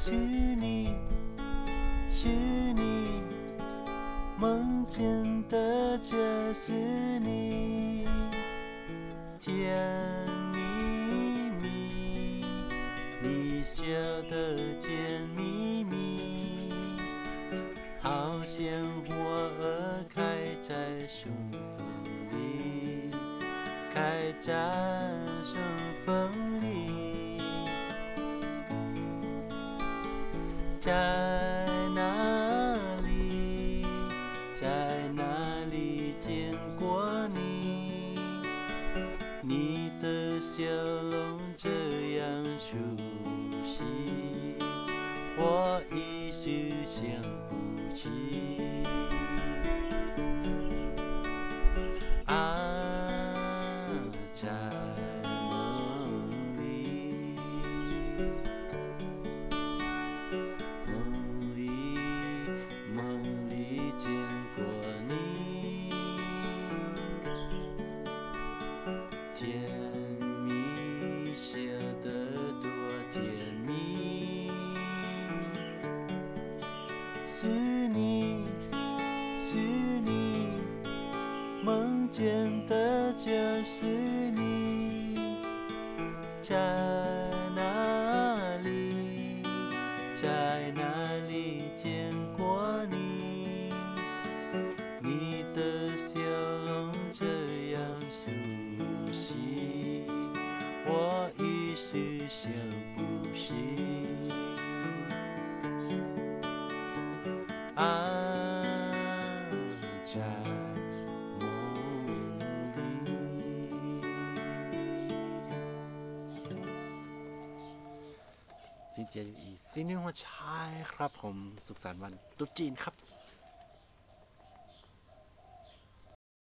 是你，是你，梦见的就是你，甜蜜蜜，你笑的甜蜜蜜，好像花儿开在顺风里，开在顺风里。在哪里，在哪里见过你？你的笑容这样熟悉，我一时想不起。啊，在梦里。梦里见过你，甜蜜笑得多甜蜜，是你，是你，梦见的就是你，在哪里，在哪里见过你？你的笑容这样熟悉，我一时想不起。啊，在梦里。สิ้นเจียนอีกสิ้นหนึ่งหัวชายครับผมสุขสันต์วันตรุษจีนครับ